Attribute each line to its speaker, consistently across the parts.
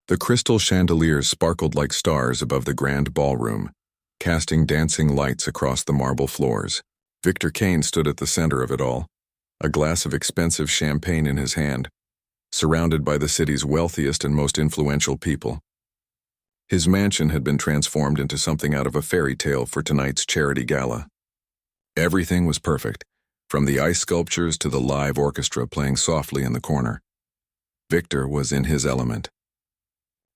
Speaker 1: The crystal chandeliers sparkled like stars above the grand ballroom, casting dancing lights across the marble floors. Victor Kane stood at the center of it all, a glass of expensive champagne in his hand, surrounded by the city's wealthiest and most influential people. His mansion had been transformed into something out of a fairy tale for tonight's charity gala. Everything was perfect, from the ice sculptures to the live orchestra playing softly in the corner. Victor was in his element.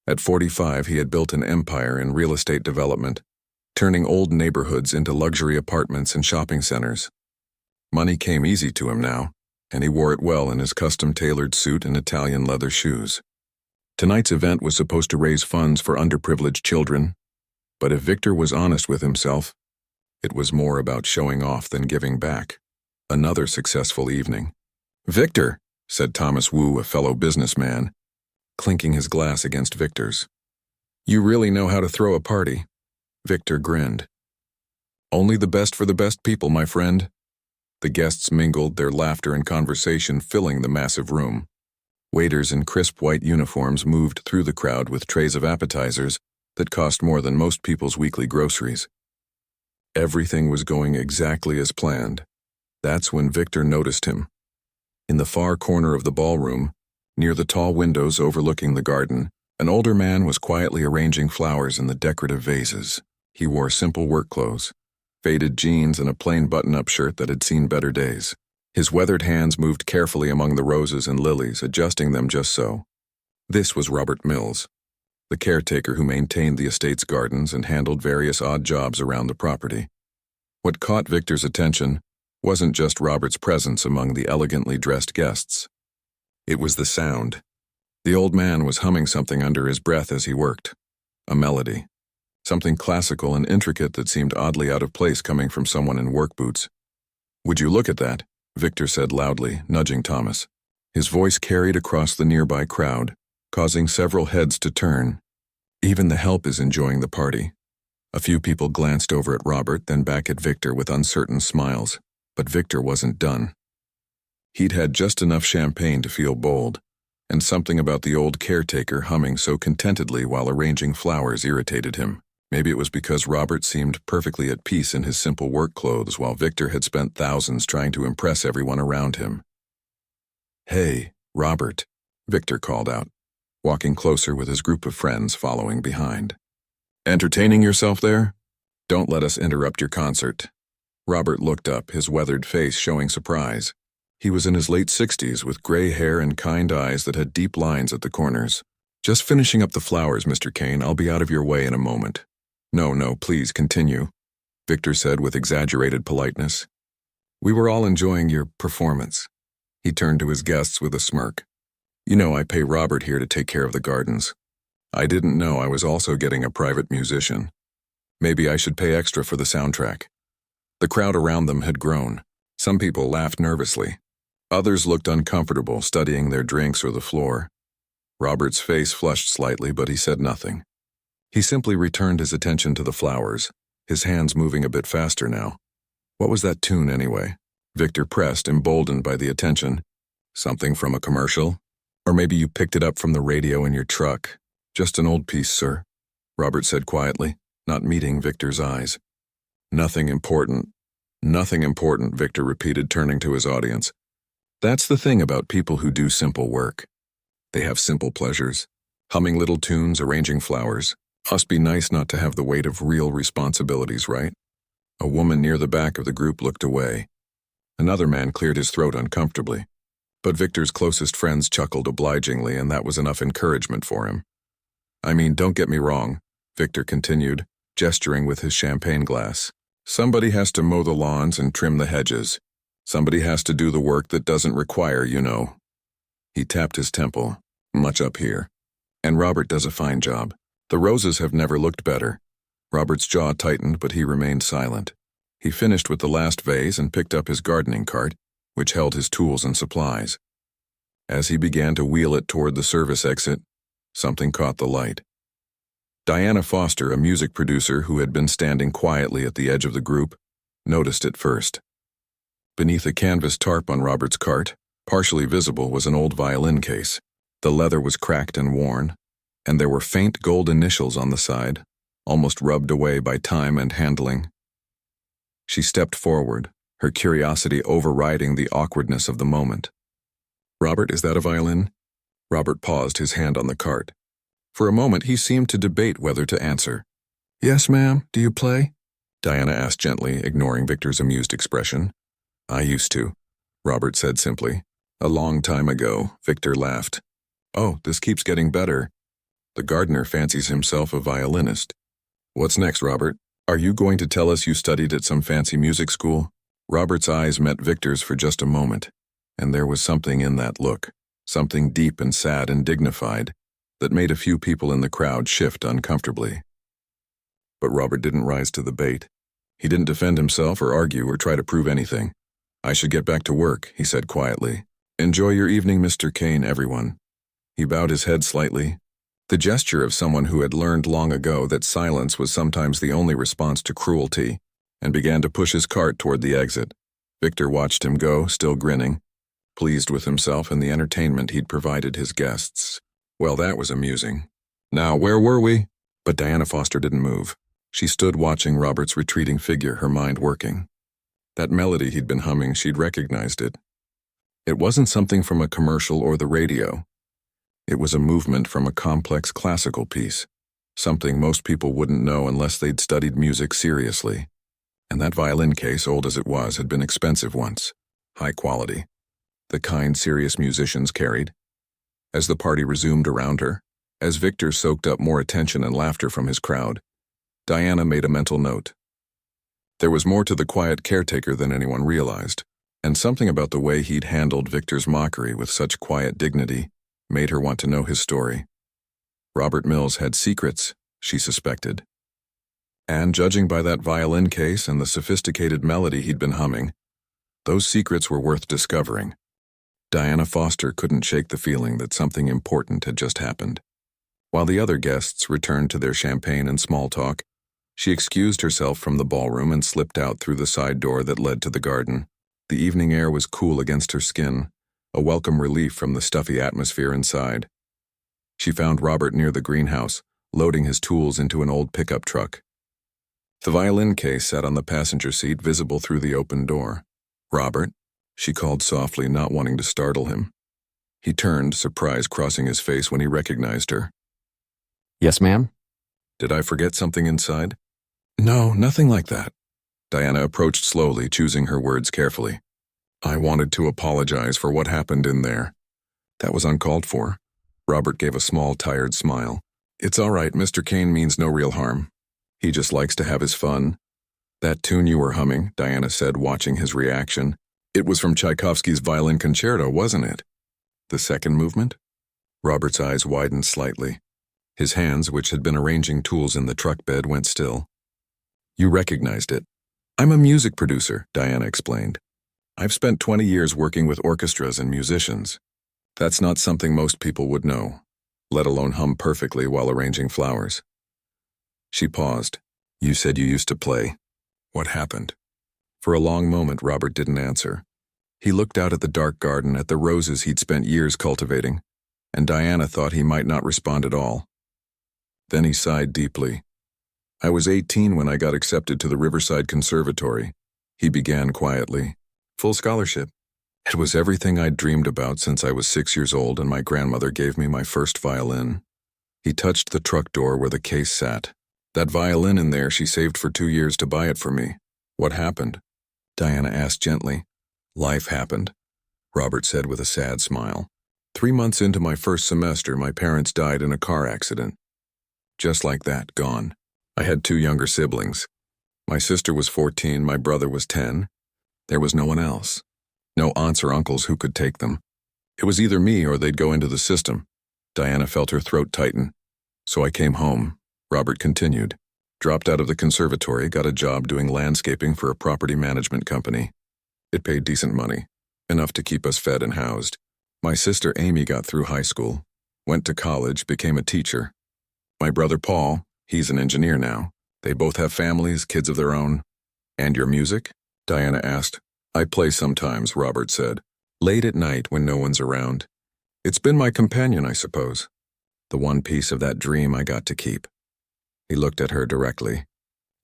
Speaker 1: At 45, he had built an empire in real estate development, turning old neighborhoods into luxury apartments and shopping centers. Money came easy to him now, and he wore it well in his custom-tailored suit and Italian leather shoes. Tonight's event was supposed to raise funds for underprivileged children, but if Victor was honest with himself, it was more about showing off than giving back. Another successful evening. "Victor," said Thomas Wu, a fellow businessman, clinking his glass against Victor's. "You really know how to throw a party." Victor grinned. "Only the best for the best people, my friend." The guests mingled, their laughter and conversation filling the massive room. Waiters in crisp white uniforms moved through the crowd with trays of appetizers that cost more than most people's weekly groceries. Everything was going exactly as planned. That's when Victor noticed him. In the far corner of the ballroom, near the tall windows overlooking the garden, an older man was quietly arranging flowers in the decorative vases. He wore simple work clothes, faded jeans and a plain button-up shirt that had seen better days. His weathered hands moved carefully among the roses and lilies, adjusting them just so. This was Robert Mills, the caretaker who maintained the estate's gardens and handled various odd jobs around the property. What caught Victor's attention wasn't just Robert's presence among the elegantly dressed guests. It was the sound. The old man was humming something under his breath as he worked. A melody. Something classical and intricate that seemed oddly out of place coming from someone in work boots. "Would you look at that?" Victor said loudly, nudging Thomas. His voice carried across the nearby crowd, causing several heads to turn. Even the help is enjoying the party. A few people glanced over at Robert, then back at Victor with uncertain smiles. But Victor wasn't done. He'd had just enough champagne to feel bold, and something about the old caretaker humming so contentedly while arranging flowers irritated him. Maybe it was because Robert seemed perfectly at peace in his simple work clothes while Victor had spent thousands trying to impress everyone around him. "Hey, Robert," Victor called out, walking closer with his group of friends following behind. "Entertaining yourself there? Don't let us interrupt your concert." Robert looked up, his weathered face showing surprise. He was in his late 60s with gray hair and kind eyes that had deep lines at the corners. "Just finishing up the flowers, Mr. Kane. I'll be out of your way in a moment." No, please continue," Victor said with exaggerated politeness. "We were all enjoying your performance." He turned to his guests with a smirk. "You know I pay Robert here to take care of the gardens. I didn't know I was also getting a private musician. Maybe I should pay extra for the soundtrack." The crowd around them had grown. Some people laughed nervously. Others looked uncomfortable, studying their drinks or the floor. Robert's face flushed slightly, but he said nothing. He simply returned his attention to the flowers, his hands moving a bit faster now. "What was that tune anyway?" Victor pressed, emboldened by the attention. "Something from a commercial? Or maybe you picked it up from the radio in your truck?" "Just an old piece, sir," Robert said quietly, not meeting Victor's eyes. Nothing important, Victor repeated, turning to his audience. "That's the thing about people who do simple work. They have simple pleasures. Humming little tunes, arranging flowers. Must be nice not to have the weight of real responsibilities, right?" A woman near the back of the group looked away. Another man cleared his throat uncomfortably. But Victor's closest friends chuckled obligingly, and that was enough encouragement for him. "I mean, don't get me wrong," Victor continued, gesturing with his champagne glass. "Somebody has to mow the lawns and trim the hedges. Somebody has to do the work that doesn't require, you know." He tapped his temple, "Much up here. And Robert does a fine job. The roses have never looked better." Robert's jaw tightened, but he remained silent. He finished with the last vase and picked up his gardening cart, which held his tools and supplies. As he began to wheel it toward the service exit, something caught the light. Diana Foster, a music producer who had been standing quietly at the edge of the group, noticed it first. Beneath a canvas tarp on Robert's cart, partially visible, was an old violin case. The leather was cracked and worn, and there were faint gold initials on the side, almost rubbed away by time and handling. She stepped forward, her curiosity overriding the awkwardness of the moment. "Robert, is that a violin?" Robert paused, his hand on the cart. For a moment he seemed to debate whether to answer. "Yes, ma'am. Do you play?" Diana asked gently, ignoring Victor's amused expression. "I used to," Robert said simply. "A long time ago," Victor laughed. "Oh, this keeps getting better. The gardener fancies himself a violinist. What's next, Robert? Are you going to tell us you studied at some fancy music school?" Robert's eyes met Victor's for just a moment, and there was something in that look, something deep and sad and dignified, that made a few people in the crowd shift uncomfortably. But Robert didn't rise to the bait. He didn't defend himself or argue or try to prove anything. "I should get back to work," he said quietly. "Enjoy your evening, Mr. Kane, everyone." He bowed his head slightly, the gesture of someone who had learned long ago that silence was sometimes the only response to cruelty, and began to push his cart toward the exit. Victor watched him go, still grinning, pleased with himself and the entertainment he'd provided his guests. Well, that was amusing. "Now, where were we?" But Diana Foster didn't move. She stood watching Robert's retreating figure, her mind working. That melody he'd been humming, she'd recognized it. It wasn't something from a commercial or the radio. It was a movement from a complex classical piece, something most people wouldn't know unless they'd studied music seriously. And that violin case, old as it was, had been expensive once, high quality, the kind serious musicians carried. As the party resumed around her, as Victor soaked up more attention and laughter from his crowd, Diana made a mental note. There was more to the quiet caretaker than anyone realized, and something about the way he'd handled Victor's mockery with such quiet dignity made her want to know his story. Robert Mills had secrets, she suspected. And judging by that violin case and the sophisticated melody he'd been humming, those secrets were worth discovering. Diana Foster couldn't shake the feeling that something important had just happened. While the other guests returned to their champagne and small talk, she excused herself from the ballroom and slipped out through the side door that led to the garden. The evening air was cool against her skin, a welcome relief from the stuffy atmosphere inside. She found Robert near the greenhouse, loading his tools into an old pickup truck. The violin case sat on the passenger seat, visible through the open door. "Robert," she called softly, not wanting to startle him. He turned, surprise crossing his face when he recognized her.
Speaker 2: "Yes, ma'am?"
Speaker 1: "Did I forget something inside?" "No, nothing like that." Diana approached slowly, choosing her words carefully. "I wanted to apologize for what happened in there. That was uncalled for." Robert gave a small, tired smile. "It's all right, Mr. Kane means no real harm. He just likes to have his fun." "That tune you were humming," Diana said, watching his reaction. "It was from Tchaikovsky's Violin Concerto, wasn't it?" "The second movement?" Robert's eyes widened slightly. His hands, which had been arranging tools in the truck bed, went still. "You recognized it." "I'm a music producer," Diana explained. "I've spent 20 years working with orchestras and musicians. That's not something most people would know, let alone hum perfectly while arranging flowers." She paused. "You said you used to play. What happened?" For a long moment, Robert didn't answer. He looked out at the dark garden, at the roses he'd spent years cultivating, and Diana thought he might not respond at all. Then he sighed deeply. "I was 18 when I got accepted to the Riverside Conservatory," he began quietly. "Full scholarship. It was everything I'd dreamed about since I was 6 years old, and my grandmother gave me my first violin." He touched the truck door where the case sat. "That violin in there, she saved for 2 years to buy it for me." "What happened?" Diana asked gently. "Life happened," Robert said with a sad smile. 3 months into my first semester, my parents died in a car accident. Just like that, gone. I had 2 younger siblings. My sister was 14, my brother was 10. There was no one else. No aunts or uncles who could take them. It was either me or they'd go into the system. Diana felt her throat tighten. "So I came home," Robert continued. "Dropped out of the conservatory, got a job doing landscaping for a property management company. It paid decent money, enough to keep us fed and housed. My sister Amy got through high school, went to college, became a teacher. My brother Paul, he's an engineer now. They both have families, kids of their own." "And your music?" Diana asked. "I play sometimes," Robert said. "Late at night when no one's around. It's been my companion, I suppose." The one piece of that dream I got to keep. He looked at her directly.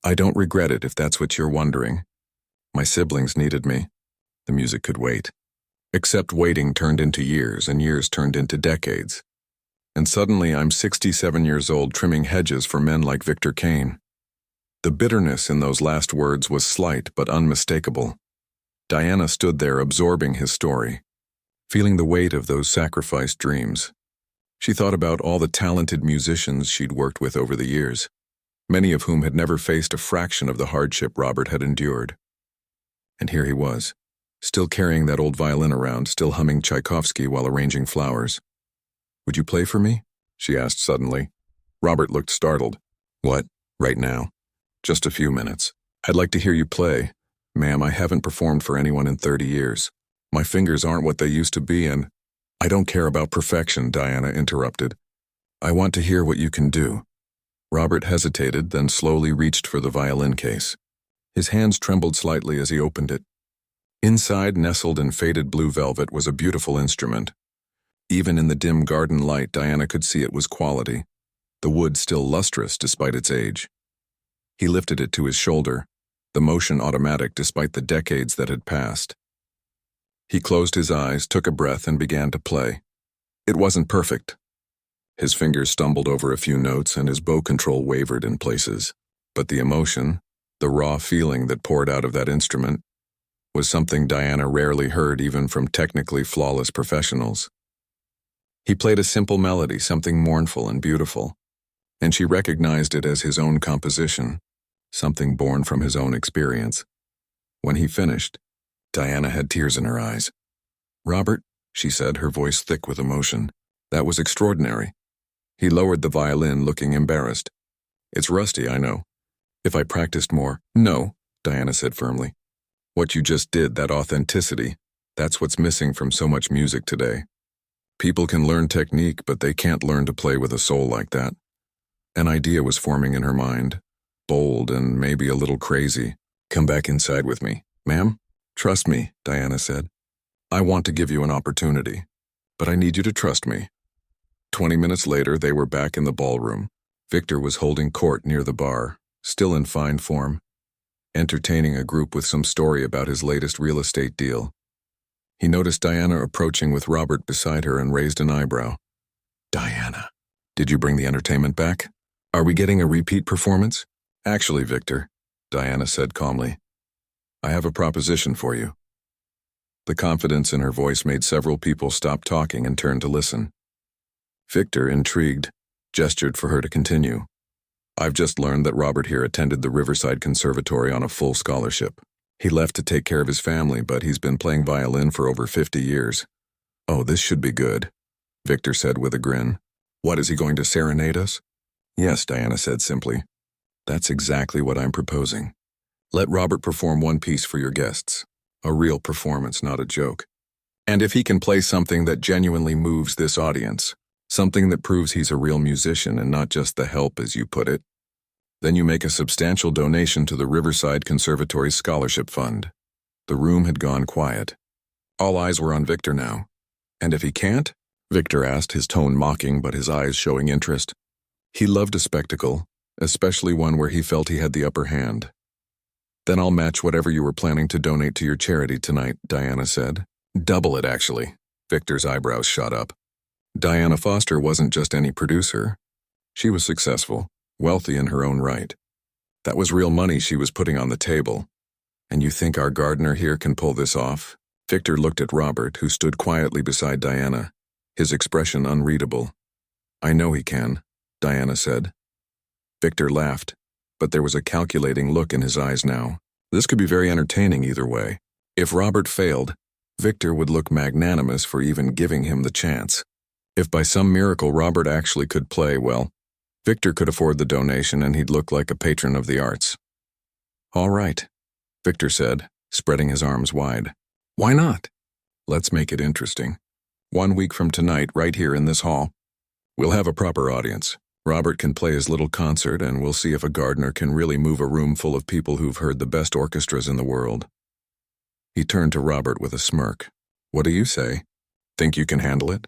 Speaker 1: I don't regret it if that's what you're wondering. My siblings needed me. The music could wait. Except waiting turned into years, and years turned into decades. And suddenly I'm 67 years old trimming hedges for men like Victor Kane. The bitterness in those last words was slight but unmistakable. Diana stood there absorbing his story, feeling the weight of those sacrificed dreams. She thought about all the talented musicians she'd worked with over the years, many of whom had never faced a fraction of the hardship Robert had endured. And here he was, still carrying that old violin around, still humming Tchaikovsky while arranging flowers. Would you play for me? She asked suddenly. Robert looked startled. What? Right now? Just a few minutes. I'd like to hear you play. Ma'am, I haven't performed for anyone in 30 years. My fingers aren't what they used to be, and I don't care about perfection, Diana interrupted. I want to hear what you can do. Robert hesitated, then slowly reached for the violin case. His hands trembled slightly as he opened it. Inside, nestled in faded blue velvet, was a beautiful instrument. Even in the dim garden light, Diana could see it was quality, the wood still lustrous despite its age. He lifted it to his shoulder, the motion automatic despite the decades that had passed. He closed his eyes, took a breath, and began to play. It wasn't perfect. His fingers stumbled over a few notes and his bow control wavered in places. But the emotion, the raw feeling that poured out of that instrument, was something Diana rarely heard even from technically flawless professionals. He played a simple melody, something mournful and beautiful, and she recognized it as his own composition, something born from his own experience. When he finished, Diana had tears in her eyes. Robert, she said, her voice thick with emotion, that was extraordinary. He lowered the violin, looking embarrassed. It's rusty, I know. If I practiced more. No, Diana said firmly. What you just did, that authenticity, that's what's missing from so much music today. People can learn technique, but they can't learn to play with a soul like that. An idea was forming in her mind, bold and maybe a little crazy. Come back inside with me. Ma'am? Trust me, Diana said. I want to give you an opportunity, but I need you to trust me. 20 minutes later, they were back in the ballroom. Victor was holding court near the bar, still in fine form, entertaining a group with some story about his latest real estate deal. He noticed Diana approaching with Robert beside her and raised an eyebrow. Diana, did you bring the entertainment back? Are we getting a repeat performance? Actually, Victor, Diana said calmly, I have a proposition for you. The confidence in her voice made several people stop talking and turn to listen. Victor, intrigued, gestured for her to continue. I've just learned that Robert here attended the Riverside Conservatory on a full scholarship. He left to take care of his family, but he's been playing violin for over 50 years. Oh, this should be good, Victor said with a grin. What, is he going to serenade us? Yes, Diana said simply. That's exactly what I'm proposing. Let Robert perform one piece for your guests. A real performance, not a joke. And if he can play something that genuinely moves this audience, something that proves he's a real musician and not just the help, as you put it, then you make a substantial donation to the Riverside Conservatory Scholarship Fund. The room had gone quiet. All eyes were on Victor now. And if he can't? Victor asked, his tone mocking but his eyes showing interest. He loved a spectacle, especially one where he felt he had the upper hand. Then I'll match whatever you were planning to donate to your charity tonight, Diana said. Double it, actually. Victor's eyebrows shot up. Diana Foster wasn't just any producer. She was successful, wealthy in her own right. That was real money she was putting on the table. And you think our gardener here can pull this off? Victor looked at Robert, who stood quietly beside Diana, his expression unreadable. I know he can, Diana said. Victor laughed, but there was a calculating look in his eyes now. This could be very entertaining either way. If Robert failed, Victor would look magnanimous for even giving him the chance. If by some miracle Robert actually could play, well, Victor could afford the donation and he'd look like a patron of the arts. All right, Victor said, spreading his arms wide. Why not? Let's make it interesting. 1 week from tonight, right here in this hall. We'll have a proper audience. Robert can play his little concert and we'll see if a gardener can really move a room full of people who've heard the best orchestras in the world. He turned to Robert with a smirk. What do you say? Think you can handle it?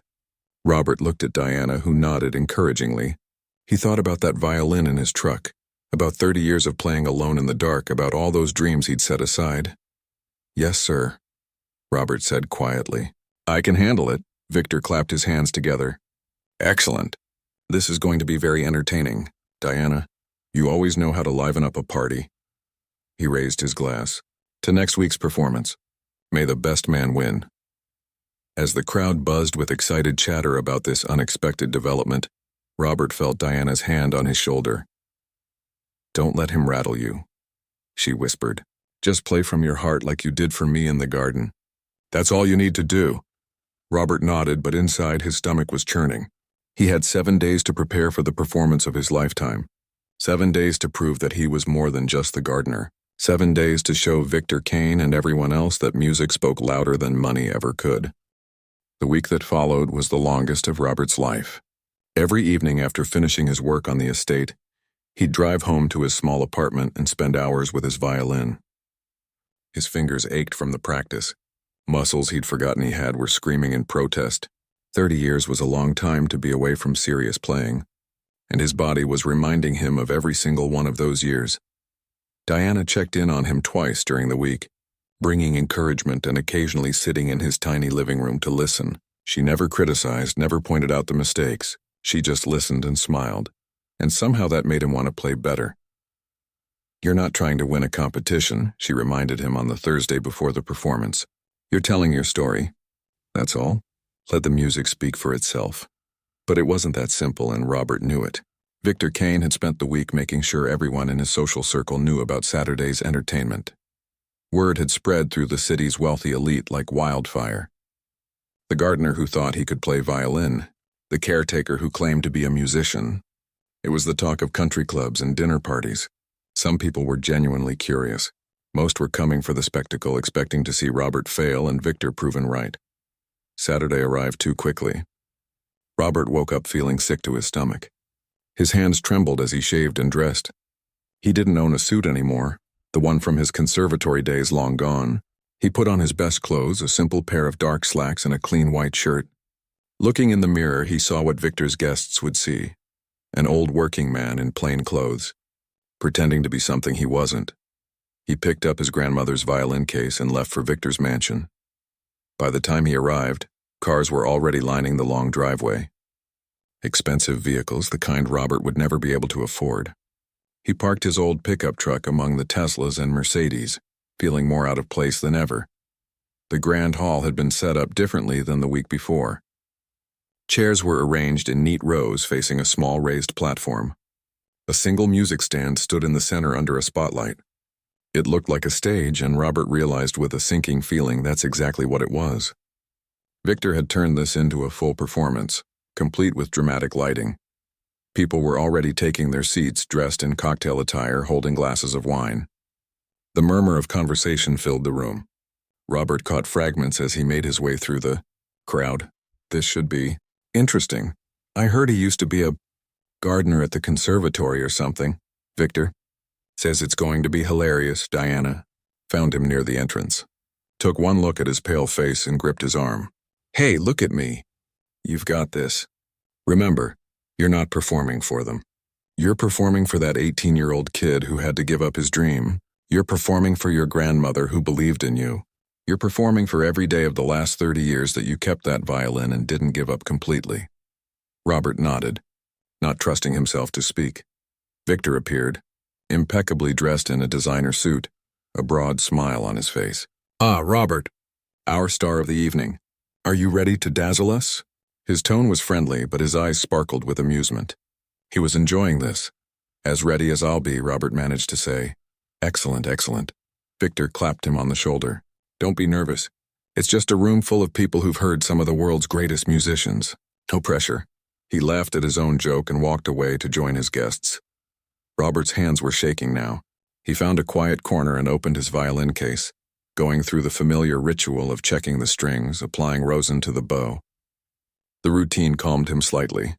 Speaker 1: Robert looked at Diana, who nodded encouragingly. He thought about that violin in his truck, about 30 years of playing alone in the dark, about all those dreams he'd set aside. "Yes, sir," Robert said quietly. "I can handle it." Victor clapped his hands together. "Excellent. This is going to be very entertaining. Diana, you always know how to liven up a party." He raised his glass. "To next week's performance. May the best man win." As the crowd buzzed with excited chatter about this unexpected development, Robert felt Diana's hand on his shoulder. "Don't let him rattle you," she whispered. "Just play from your heart like you did for me in the garden." "That's all you need to do." Robert nodded, but inside his stomach was churning. He had 7 days to prepare for the performance of his lifetime. 7 days to prove that he was more than just the gardener. 7 days to show Victor Kane and everyone else that music spoke louder than money ever could. The week that followed was the longest of Robert's life. Every evening after finishing his work on the estate, he'd drive home to his small apartment and spend hours with his violin. His fingers ached from the practice. Muscles he'd forgotten he had were screaming in protest. 30 years was a long time to be away from serious playing, and his body was reminding him of every single one of those years. Diana checked in on him twice during the week, bringing encouragement and occasionally sitting in his tiny living room to listen. She never criticized, never pointed out the mistakes. She just listened and smiled, and somehow that made him want to play better. "You're not trying to win a competition," she reminded him on the Thursday before the performance. "You're telling your story. That's all. Let the music speak for itself." But it wasn't that simple, and Robert knew it. Victor Kane had spent the week making sure everyone in his social circle knew about Saturday's entertainment. Word had spread through the city's wealthy elite like wildfire. The gardener who thought he could play violin, the caretaker who claimed to be a musician. It was the talk of country clubs and dinner parties. Some people were genuinely curious. Most were coming for the spectacle, expecting to see Robert fail and Victor proven right. Saturday arrived too quickly. Robert woke up feeling sick to his stomach. His hands trembled as he shaved and dressed. He didn't own a suit anymore, the one from his conservatory days long gone. He put on his best clothes, a simple pair of dark slacks and a clean white shirt. Looking in the mirror, he saw what Victor's guests would see: an old working man in plain clothes, pretending to be something he wasn't. He picked up his grandmother's violin case and left for Victor's mansion. By the time he arrived, cars were already lining the long driveway. Expensive vehicles, the kind Robert would never be able to afford. He parked his old pickup truck among the Teslas and Mercedes, feeling more out of place than ever. The grand hall had been set up differently than the week before. Chairs were arranged in neat rows facing a small raised platform. A single music stand stood in the center under a spotlight. It looked like a stage, and Robert realized with a sinking feeling that's exactly what it was. Victor had turned this into a full performance, complete with dramatic lighting. People were already taking their seats, dressed in cocktail attire, holding glasses of wine. The murmur of conversation filled the room. Robert caught fragments as he made his way through the crowd. "This should be interesting. I heard he used to be a gardener at the conservatory or something." "Victor says it's going to be hilarious." Diana found him near the entrance, took one look at his pale face and gripped his arm. "Hey, look at me. You've got this. Remember, you're not performing for them. You're performing for that 18-year-old kid who had to give up his dream. You're performing for your grandmother who believed in you. You're performing for every day of the last 30 years that you kept that violin and didn't give up completely." Robert nodded, not trusting himself to speak. Victor appeared, impeccably dressed in a designer suit, a broad smile on his face. "Ah, Robert, our star of the evening. Are you ready to dazzle us?" His tone was friendly, but his eyes sparkled with amusement. He was enjoying this. "As ready as I'll be," Robert managed to say. "Excellent, excellent." Victor clapped him on the shoulder. "Don't be nervous. It's just a room full of people who've heard some of the world's greatest musicians. No pressure." He laughed at his own joke and walked away to join his guests. Robert's hands were shaking now. He found a quiet corner and opened his violin case, going through the familiar ritual of checking the strings, applying rosin to the bow. The routine calmed him slightly.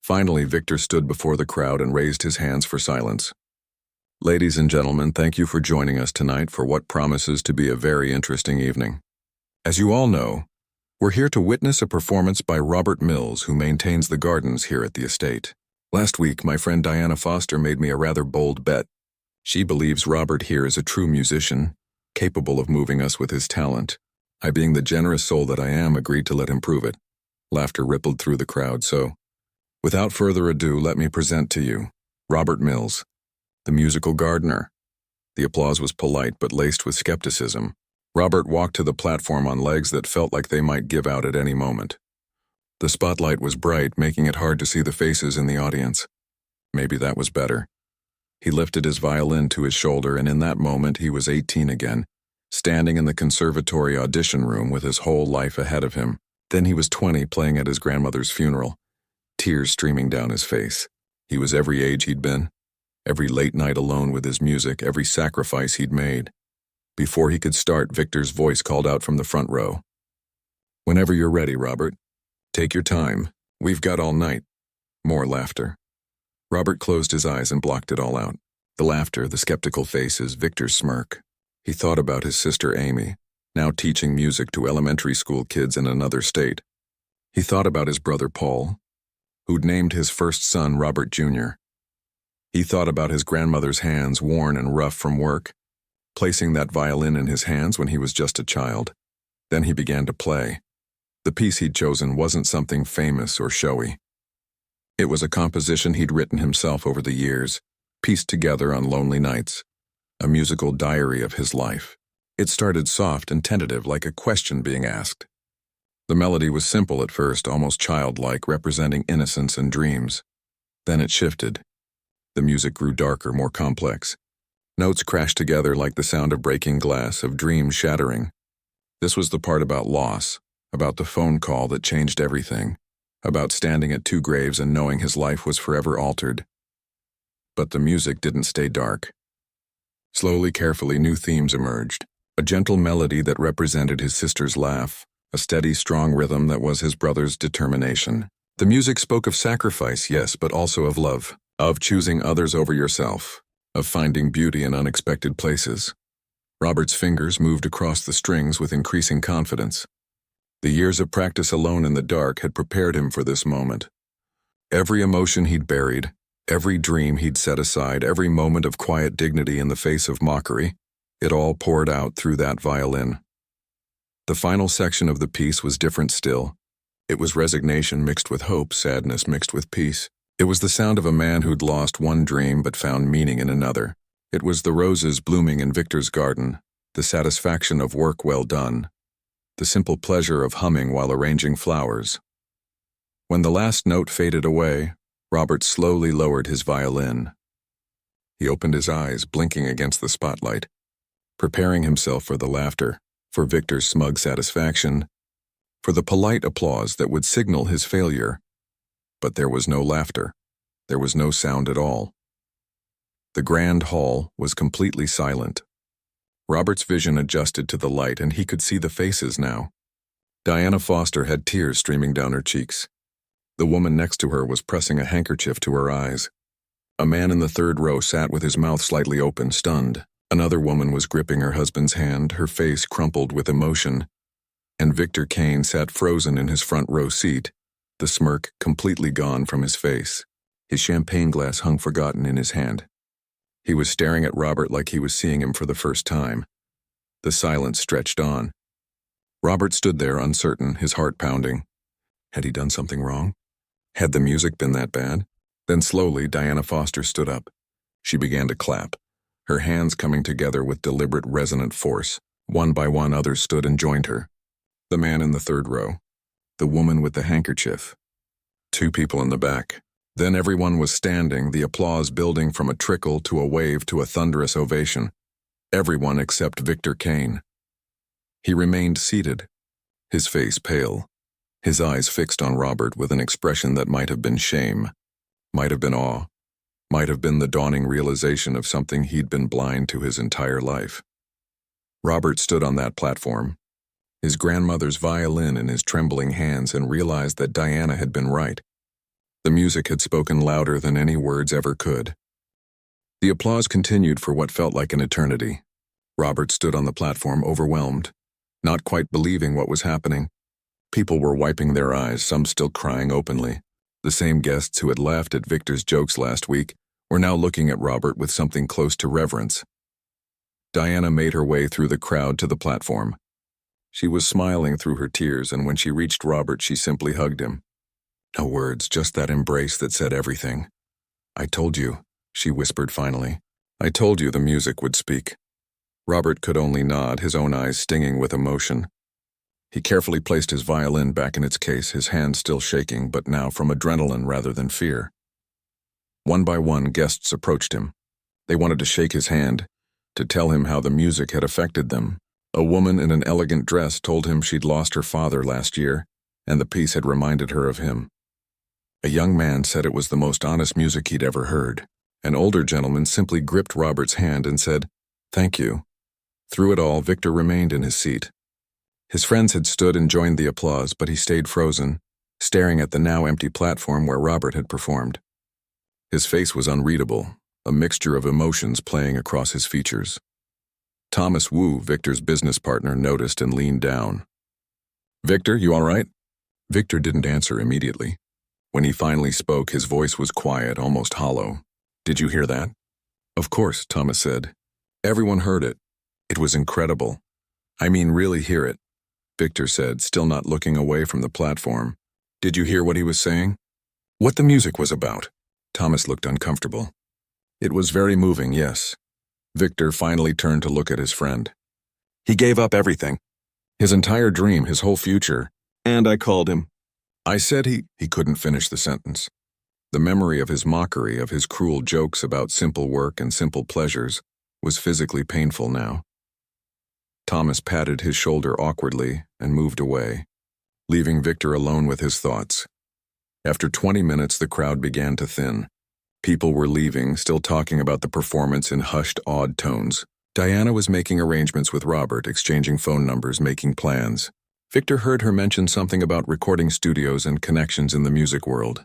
Speaker 1: Finally, Victor stood before the crowd and raised his hands for silence. "Ladies and gentlemen, thank you for joining us tonight for what promises to be a very interesting evening. As you all know, We're here to witness a performance by Robert Mills, who maintains the gardens here at the estate. Last week, my friend Diana Foster made me a rather bold bet. She believes Robert here is a true musician, capable of moving us with his talent. I, being the generous soul that I am, agreed to let him prove it. Laughter rippled through the crowd, so, without further ado, let me present to you Robert Mills, the musical gardener. The applause was polite but laced with skepticism. Robert walked to the platform on legs that felt like they might give out at any moment. The spotlight was bright, making it hard to see the faces in the audience. Maybe that was better. He lifted his violin to his shoulder, and in that moment he was 18 again, standing in the conservatory audition room with his whole life ahead of him. Then he was 20, playing at his grandmother's funeral, tears streaming down his face. He was every age he'd been, every late night alone with his music, every sacrifice he'd made. Before he could start, Victor's voice called out from the front row. "Whenever you're ready, Robert. Take your time. We've got all night." More laughter. Robert closed his eyes and blocked it all out. The laughter, the skeptical faces, Victor's smirk. He thought about his sister Amy, now teaching music to elementary school kids in another state. He thought about his brother Paul, who'd named his first son Robert Jr. He thought about his grandmother's hands, worn and rough from work, placing that violin in his hands when he was just a child. Then he began to play. The piece he'd chosen wasn't something famous or showy. It was a composition he'd written himself over the years, pieced together on lonely nights, a musical diary of his life. It started soft and tentative, like a question being asked. The melody was simple at first, almost childlike, representing innocence and dreams. Then it shifted. The music grew darker, more complex. Notes crashed together like the sound of breaking glass, of dreams shattering. This was the part about loss, about the phone call that changed everything, about standing at two graves and knowing his life was forever altered. But the music didn't stay dark. Slowly, carefully, new themes emerged. A gentle melody that represented his sister's laugh, a steady, strong rhythm that was his brother's determination. The music spoke of sacrifice, yes, but also of love, of choosing others over yourself, of finding beauty in unexpected places. Robert's fingers moved across the strings with increasing confidence. The years of practice alone in the dark had prepared him for this moment. Every emotion he'd buried, every dream he'd set aside, every moment of quiet dignity in the face of mockery, it all poured out through that violin. The final section of the piece was different still. It was resignation mixed with hope, sadness mixed with peace. It was the sound of a man who'd lost one dream but found meaning in another. It was the roses blooming in Victor's garden, the satisfaction of work well done, the simple pleasure of humming while arranging flowers. When the last note faded away, Robert slowly lowered his violin. He opened his eyes, blinking against the spotlight, preparing himself for the laughter, for Victor's smug satisfaction, for the polite applause that would signal his failure. But there was no laughter. There was no sound at all. The grand hall was completely silent. Robert's vision adjusted to the light, and he could see the faces now. Diana Foster had tears streaming down her cheeks. The woman next to her was pressing a handkerchief to her eyes. A man in the third row sat with his mouth slightly open, stunned. Another woman was gripping her husband's hand, her face crumpled with emotion. And Victor Kane sat frozen in his front row seat, the smirk completely gone from his face. His champagne glass hung forgotten in his hand. He was staring at Robert like he was seeing him for the first time. The silence stretched on. Robert stood there uncertain, his heart pounding. Had he done something wrong? Had the music been that bad? Then slowly, Diana Foster stood up. She began to clap, her hands coming together with deliberate, resonant force. One by one, others stood and joined her. The man in the third row, the woman with the handkerchief, two people in the back. Then everyone was standing, the applause building from a trickle to a wave to a thunderous ovation. Everyone except Victor Kane. He remained seated, his face pale, his eyes fixed on Robert with an expression that might have been shame, might have been awe, might have been the dawning realization of something he'd been blind to his entire life. Robert stood on that platform, his grandmother's violin in his trembling hands, and realized that Diana had been right. The music had spoken louder than any words ever could. The applause continued for what felt like an eternity. Robert stood on the platform, overwhelmed, not quite believing what was happening. People were wiping their eyes, some still crying openly. The same guests who had laughed at Victor's jokes last week were now looking at Robert with something close to reverence. Diana made her way through the crowd to the platform. She was smiling through her tears, and when she reached Robert, she simply hugged him. No words, just that embrace that said everything. "I told you," she whispered finally. "I told you the music would speak." Robert could only nod, his own eyes stinging with emotion. He carefully placed his violin back in its case, his hands still shaking, but now from adrenaline rather than fear. One by one, guests approached him. They wanted to shake his hand, to tell him how the music had affected them. A woman in an elegant dress told him she'd lost her father last year, and the piece had reminded her of him. A young man said it was the most honest music he'd ever heard. An older gentleman simply gripped Robert's hand and said, "Thank you." Through it all, Victor remained in his seat. His friends had stood and joined the applause, but he stayed frozen, staring at the now empty platform where Robert had performed. His face was unreadable, a mixture of emotions playing across his features. Thomas Wu, Victor's business partner, noticed and leaned down. "Victor, you all right?" Victor didn't answer immediately. When he finally spoke, his voice was quiet, almost hollow. "Did you hear that?" "Of course," Thomas said. "Everyone heard it. It was incredible. I mean, really hear it," Victor said, still not looking away from the platform. "Did you hear what he was saying? What the music was about?" Thomas looked uncomfortable. "It was very moving, yes." Victor finally turned to look at his friend. "He gave up everything. His entire dream, his whole future. And I called him. I said he couldn't finish the sentence. The memory of his mockery, of his cruel jokes about simple work and simple pleasures, was physically painful now. Thomas patted his shoulder awkwardly and moved away, leaving Victor alone with his thoughts. After 20 minutes, the crowd began to thin. People were leaving, still talking about the performance in hushed, awed tones. Diana was making arrangements with Robert, exchanging phone numbers, making plans. Victor heard her mention something about recording studios and connections in the music world.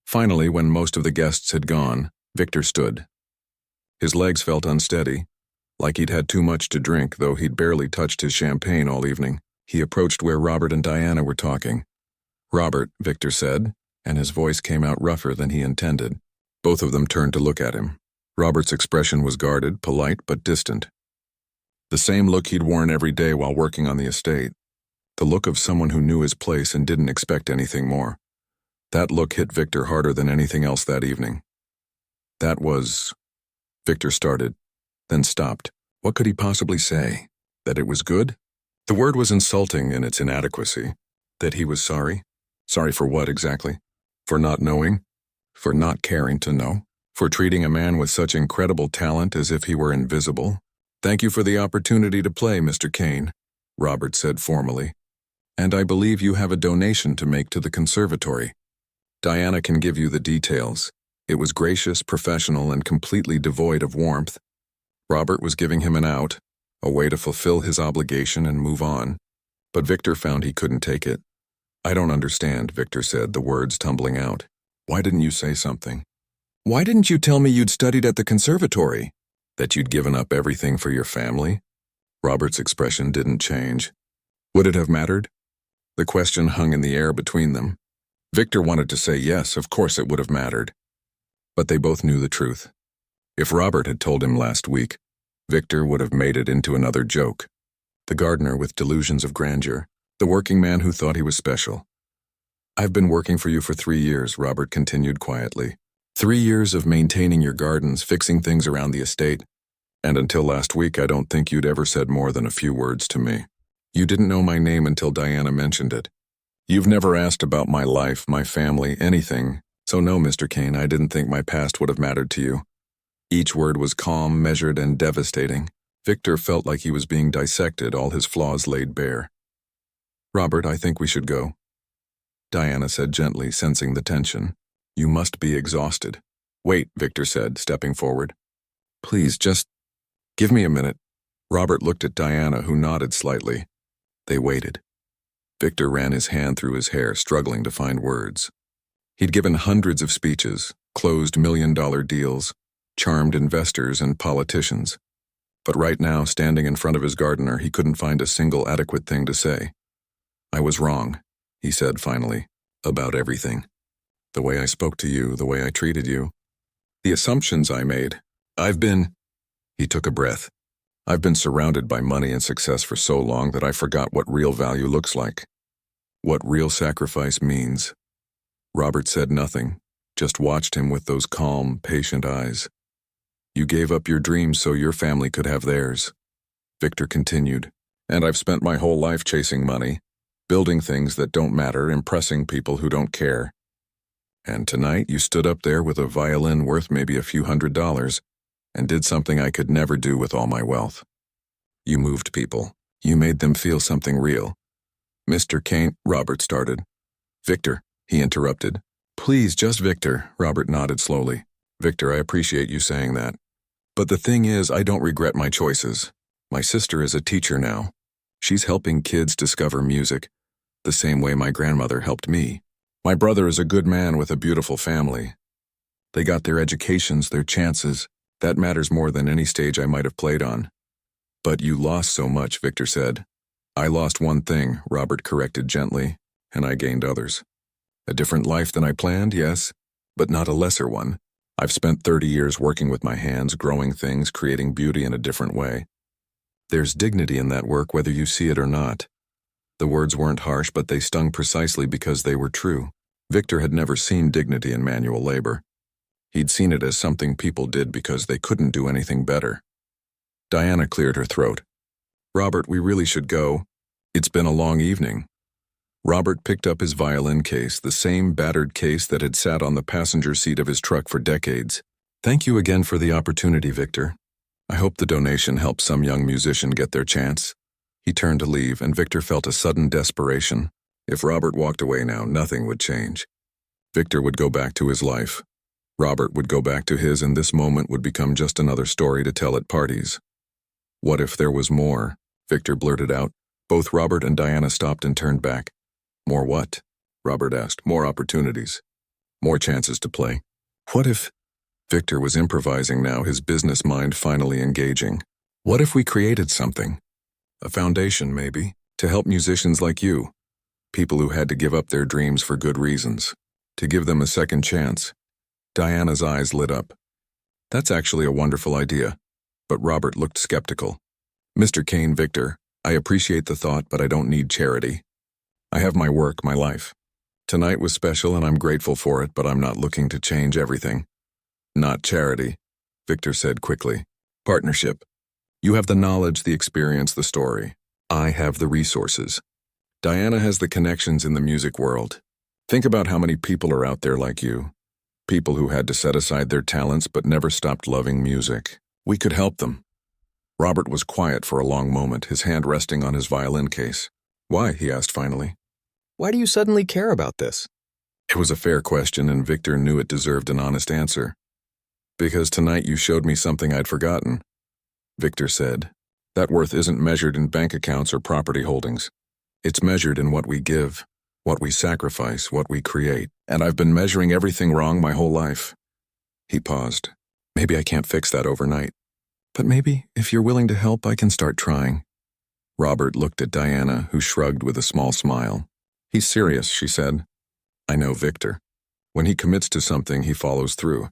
Speaker 1: Finally, when most of the guests had gone, Victor stood. His legs felt unsteady, like he'd had too much to drink, though he'd barely touched his champagne all evening. He approached where Robert and Diana were talking. "Robert," Victor said, and his voice came out rougher than he intended. Both of them turned to look at him. Robert's expression was guarded, polite, but distant. The same look he'd worn every day while working on the estate. The look of someone who knew his place and didn't expect anything more. That look hit Victor harder than anything else that evening. "That was..." Victor started, then stopped. What could he possibly say? That it was good? The word was insulting in its inadequacy. That he was sorry? Sorry for what exactly? For not knowing? For not caring to know? For treating a man with such incredible talent as if he were invisible? "Thank you for the opportunity to play, Mr. Kane," Robert said formally. "And I believe you have a donation to make to the conservatory. Diana can give you the details." It was gracious, professional, and completely devoid of warmth. Robert was giving him an out, a way to fulfill his obligation and move on. But Victor found he couldn't take it. "I don't understand," Victor said, the words tumbling out. "Why didn't you say something? Why didn't you tell me you'd studied at the conservatory? That you'd given up everything for your family?" Robert's expression didn't change. Would it have mattered? The question hung in the air between them. Victor wanted to say yes, of course it would have mattered. But they both knew the truth. If Robert had told him last week, Victor would have made it into another joke. The gardener with delusions of grandeur, the working man who thought he was special. "I've been working for you for 3 years, Robert continued quietly. 3 years of maintaining your gardens, fixing things around the estate. And until last week, I don't think you'd ever said more than a few words to me. You didn't know my name until Diana mentioned it. You've never asked about my life, my family, anything. So no, Mr. Kane, I didn't think my past would have mattered to you." Each word was calm, measured, and devastating. Victor felt like he was being dissected, all his flaws laid bare. "Robert, I think we should go," Diana said gently, sensing the tension. "You must be exhausted." "Wait," Victor said, stepping forward. "Please, just give me a minute." Robert looked at Diana, who nodded slightly. They waited. Victor ran his hand through his hair, struggling to find words. He'd given hundreds of speeches, closed million-dollar deals, charmed investors and politicians. But right now, standing in front of his gardener, he couldn't find a single adequate thing to say. I was wrong, he said finally, about everything. The way I spoke to you, the way I treated you, the assumptions I made. He took a breath. I've been surrounded by money and success for so long that I forgot what real value looks like. What real sacrifice means. Robert said nothing, just watched him with those calm, patient eyes. You gave up your dreams so your family could have theirs. Victor continued, and I've spent my whole life chasing money, building things that don't matter, impressing people who don't care. And tonight you stood up there with a violin worth maybe a few $100s and did something I could never do with all my wealth. You moved people. You made them feel something real. Mr. Kane, Robert started. Victor, he interrupted. Please, just Victor, Robert nodded slowly. Victor, I appreciate you saying that. But the thing is, I don't regret my choices. My sister is a teacher now. She's helping kids discover music, the same way my grandmother helped me. My brother is a good man with a beautiful family. They got their educations, their chances. That matters more than any stage I might have played on. But you lost so much, Victor said. I lost one thing, Robert corrected gently, and I gained others. A different life than I planned, yes, but not a lesser one. I've spent 30 years working with my hands, growing things, creating beauty in a different way. There's dignity in that work whether you see it or not. The words weren't harsh, but they stung precisely because they were true. Victor had never seen dignity in manual labor. He'd seen it as something people did because they couldn't do anything better. Diana cleared her throat. Robert, we really should go. It's been a long evening. Robert picked up his violin case, the same battered case that had sat on the passenger seat of his truck for decades. Thank you again for the opportunity, Victor. I hope the donation helps some young musician get their chance. He turned to leave, and Victor felt a sudden desperation. If Robert walked away now, nothing would change. Victor would go back to his life. Robert would go back to his, and this moment would become just another story to tell at parties. What if there was more? Victor blurted out. Both Robert and Diana stopped and turned back. More what? Robert asked. More opportunities. More chances to play. What if... Victor was improvising now, his business mind finally engaging. What if we created something? A foundation, maybe, to help musicians like you. People who had to give up their dreams for good reasons. To give them a second chance. Diana's eyes lit up. That's actually a wonderful idea. But Robert looked skeptical. Mr. Kane, Victor, I appreciate the thought, but I don't need charity. I have my work, my life. Tonight was special and I'm grateful for it, but I'm not looking to change everything. Not charity, Victor said quickly. Partnership. You have the knowledge, the experience, the story. I have the resources. Diana has the connections in the music world. Think about how many people are out there like you. People who had to set aside their talents but never stopped loving music. We could help them. Robert was quiet for a long moment, his hand resting on his violin case. Why? He asked finally.
Speaker 2: Why do you suddenly care about this?
Speaker 1: It was a fair question, and Victor knew it deserved an honest answer. Because tonight you showed me something I'd forgotten. Victor said, that worth isn't measured in bank accounts or property holdings. It's measured in what we give, what we sacrifice, what we create. And I've been measuring everything wrong my whole life. He paused. Maybe I can't fix that overnight. But maybe, if you're willing to help, I can start trying. Robert looked at Diana, who shrugged with a small smile. He's serious, she said. I know Victor. When he commits to something, he follows through.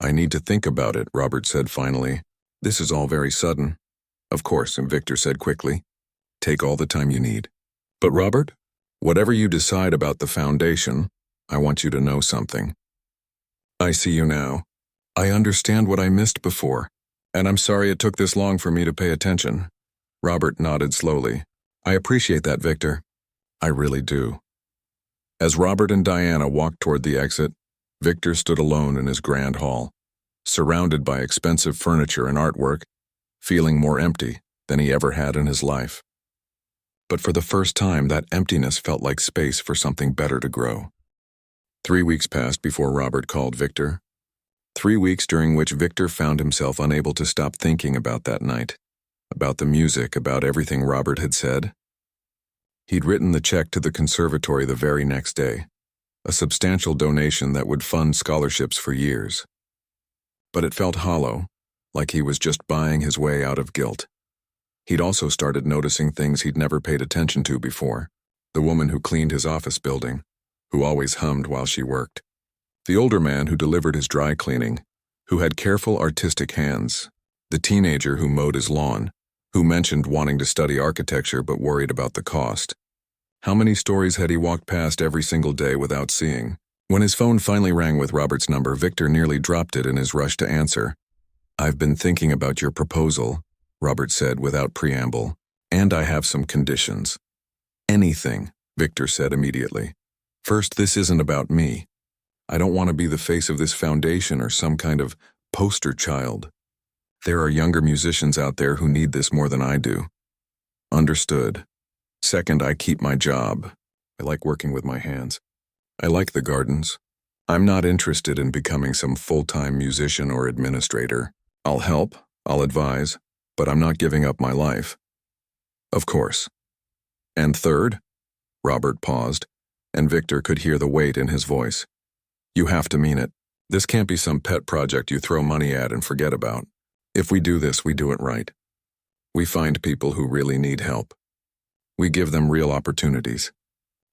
Speaker 1: I need to think about it, Robert said finally. This is all very sudden. Of course, and Victor said quickly. Take all the time you need. But Robert, whatever you decide about the foundation, I want you to know something. I see you now. I understand what I missed before, and I'm sorry it took this long for me to pay attention. Robert nodded slowly. I appreciate that, Victor. I really do. As Robert and Diana walked toward the exit, Victor stood alone in his grand hall, surrounded by expensive furniture and artwork, feeling more empty than he ever had in his life. But for the first time, that emptiness felt like space for something better to grow. 3 weeks passed before Robert called Victor. 3 weeks during which Victor found himself unable to stop thinking about that night, about the music, about everything Robert had said. He'd written the check to the conservatory the very next day, a substantial donation that would fund scholarships for years. But it felt hollow, like he was just buying his way out of guilt. He'd also started noticing things he'd never paid attention to before. the woman who cleaned his office building, who always hummed while she worked, the older man who delivered his dry cleaning, who had careful artistic hands, the teenager who mowed his lawn, who mentioned wanting to study architecture but worried about the cost. How many stories had he walked past every single day without seeing? When his phone finally rang with Robert's number, Victor nearly dropped it in his rush to answer. "I've been thinking about your proposal," Robert said without preamble, "and I have some conditions." "Anything," Victor said immediately. "First, this isn't about me. I don't want to be the face of this foundation or some kind of poster child. There are younger musicians out there who need this more than I do." "Understood. Second, I keep my job. I like working with my hands. I like the gardens. I'm not interested in becoming some full-time musician or administrator. I'll help, I'll advise, but I'm not giving up my life." "Of course." "And third," Robert paused, and Victor could hear the weight in his voice, "you have to mean it. This can't be some pet project you throw money at and forget about. If we do this, we do it right. We find people who really need help. We give them real opportunities.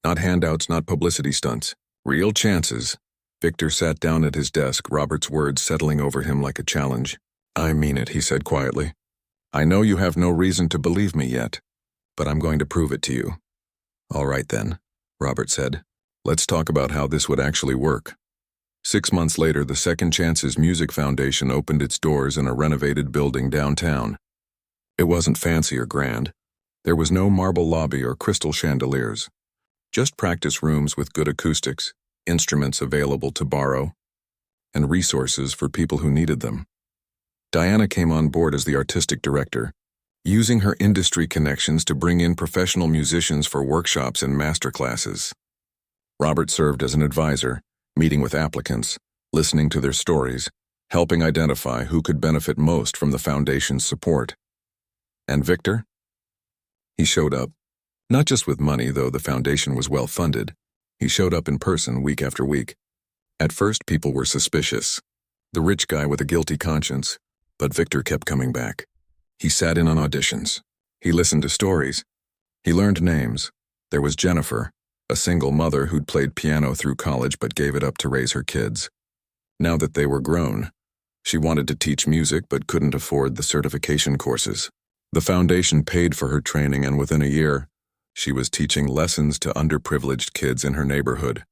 Speaker 1: Not handouts, not publicity stunts. Real chances." Victor sat down at his desk, Robert's words settling over him like a challenge. "I mean it," he said quietly. "I know you have no reason to believe me yet, but I'm going to prove it to you." "All right then," Robert said. "Let's talk about how this would actually work." 6 months later, the Second Chances Music Foundation opened its doors in a renovated building downtown. It wasn't fancy or grand. There was no marble lobby or crystal chandeliers. Just practice rooms with good acoustics, instruments available to borrow, and resources for people who needed them. Diana came on board as the artistic director, using her industry connections to bring in professional musicians for workshops and master classes. Robert served as an advisor, meeting with applicants, listening to their stories, helping identify who could benefit most from the foundation's support. And Victor? He showed up. Not just with money, though the foundation was well funded. He showed up in person week after week. At first, people were suspicious. The rich guy with a guilty conscience. But Victor kept coming back. He sat in on auditions. He listened to stories. He learned names. There was Jennifer, a single mother who'd played piano through college but gave it up to raise her kids. Now that they were grown, she wanted to teach music but couldn't afford the certification courses. The foundation paid for her training, and within a year, she was teaching lessons to underprivileged kids in her neighborhood.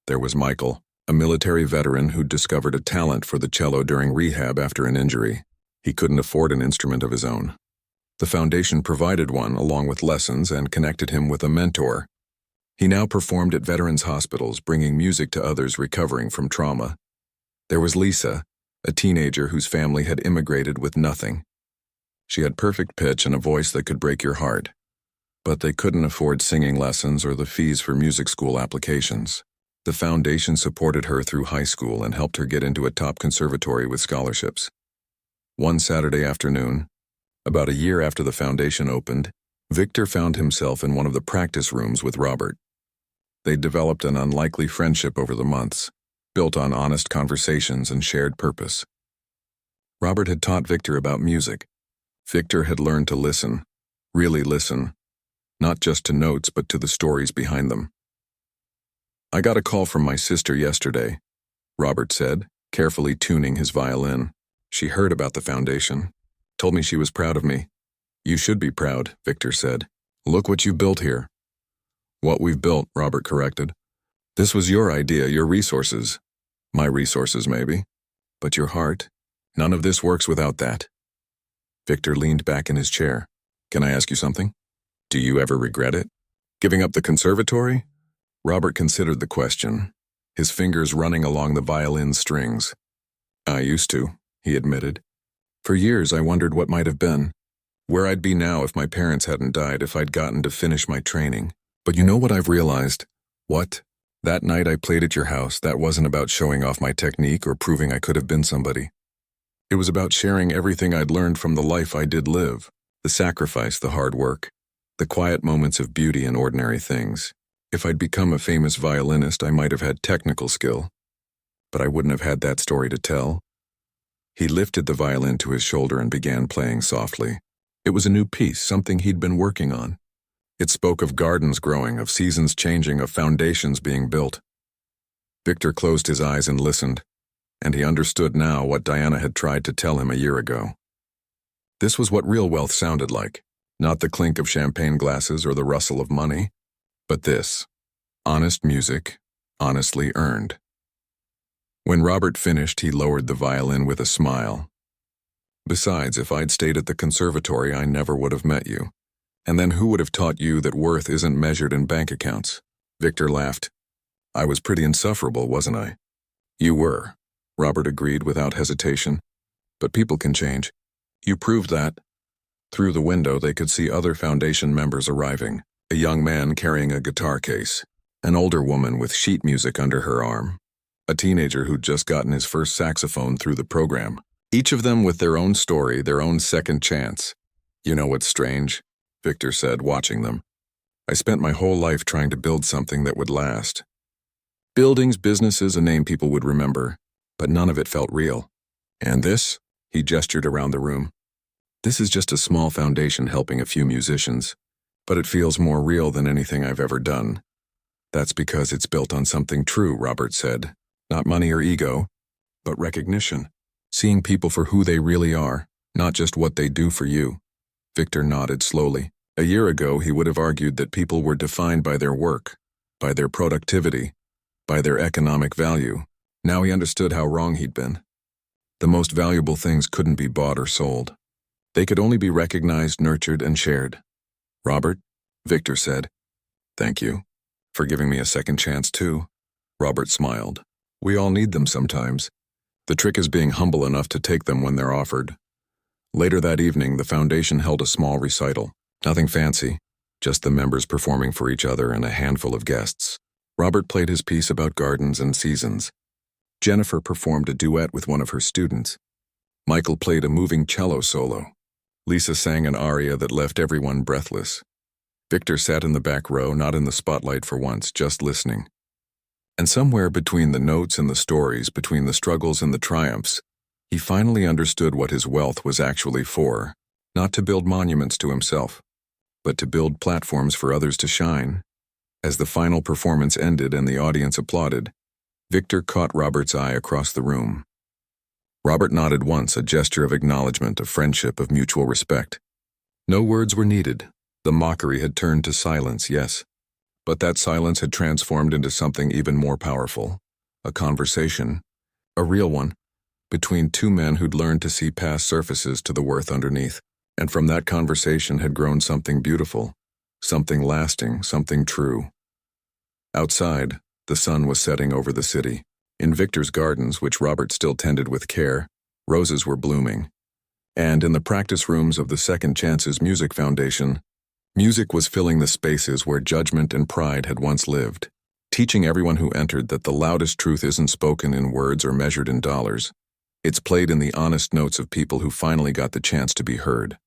Speaker 1: There was Michael, a military veteran who'd discovered a talent for the cello during rehab after an injury. He couldn't afford an instrument of his own. The foundation provided one along with lessons and connected him with a mentor. He now performed at veterans' hospitals, bringing music to others recovering from trauma. There was Lisa, a teenager whose family had immigrated with nothing. She had perfect pitch and a voice that could break your heart. But they couldn't afford singing lessons or the fees for music school applications. The foundation supported her through high school and helped her get into a top conservatory with scholarships. One Saturday afternoon, about a year after the foundation opened, Victor found himself in one of the practice rooms with Robert. They'd developed an unlikely friendship over the months, built on honest conversations and shared purpose. Robert had taught Victor about music. Victor had learned to listen, really listen, not just to notes but to the stories behind them. "I got a call from my sister yesterday," Robert said, carefully tuning his violin. "She heard about the foundation, told me she was proud of me." "You should be proud," Victor said. "Look what you built here." "What we've built," Robert corrected. "This was your idea, your resources." "My resources, maybe. But your heart, none of this works without that." Victor leaned back in his chair. "Can I ask you something? Do you ever regret it? Giving up the conservatory?" Robert considered the question, his fingers running along the violin strings. "I used to," he admitted. "For years I wondered what might have been. Where I'd be now if my parents hadn't died, if I'd gotten to finish my training. But you know what I've realized?" "What?" "That night I played at your house, that wasn't about showing off my technique or proving I could have been somebody. It was about sharing everything I'd learned from the life I did live, the sacrifice, the hard work, the quiet moments of beauty in ordinary things. If I'd become a famous violinist, I might have had technical skill, but I wouldn't have had that story to tell." He lifted the violin to his shoulder and began playing softly. It was a new piece, something he'd been working on. It spoke of gardens growing, of seasons changing, of foundations being built. Victor closed his eyes and listened, and he understood now what Diana had tried to tell him a year ago. This was what real wealth sounded like, not the clink of champagne glasses or the rustle of money, but this, honest music, honestly earned. When Robert finished, he lowered the violin with a smile. Besides, if I'd stayed at the conservatory, I never would have met you. And then who would have taught you that worth isn't measured in bank accounts? Victor laughed. I was pretty insufferable, wasn't I? You were, Robert agreed without hesitation. But people can change. You proved that. Through the window, they could see other foundation members arriving, a young man carrying a guitar case, an older woman with sheet music under her arm, a teenager who'd just gotten his first saxophone through the program. Each of them with their own story, their own second chance. You know what's strange? Victor said, watching them. I spent my whole life trying to build something that would last. Buildings, businesses, a name people would remember, but none of it felt real. And this? He gestured around the room. This is just a small foundation helping a few musicians, but it feels more real than anything I've ever done. That's because it's built on something true, Robert said. Not money or ego, but recognition. Seeing people for who they really are, not just what they do for you. Victor nodded slowly. A year ago, he would have argued that people were defined by their work, by their productivity, by their economic value. Now he understood how wrong he'd been. The most valuable things couldn't be bought or sold. They could only be recognized, nurtured, and shared. Robert, Victor said. Thank you. For giving me a second chance, too. Robert smiled. We all need them sometimes. The trick is being humble enough to take them when they're offered. Later that evening, the foundation held a small recital. Nothing fancy, just the members performing for each other and a handful of guests. Robert played his piece about gardens and seasons. Jennifer performed a duet with one of her students. Michael played a moving cello solo. Lisa sang an aria that left everyone breathless. Victor sat in the back row, not in the spotlight for once, just listening. And somewhere between the notes and the stories, between the struggles and the triumphs, he finally understood what his wealth was actually for, not to build monuments to himself, but to build platforms for others to shine. As the final performance ended and the audience applauded, Victor caught Robert's eye across the room. Robert nodded once, a gesture of acknowledgement, of friendship, of mutual respect. No words were needed. The mockery had turned to silence, yes, but that silence had transformed into something even more powerful, a conversation, a real one, between two men who'd learned to see past surfaces to the worth underneath, and from that conversation had grown something beautiful, something lasting, something true. Outside, the sun was setting over the city. In Victor's gardens, which Robert still tended with care, roses were blooming. And in the practice rooms of the Second Chances Music Foundation, music was filling the spaces where judgment and pride had once lived, teaching everyone who entered that the loudest truth isn't spoken in words or measured in dollars. It's played in the honest notes of people who finally got the chance to be heard.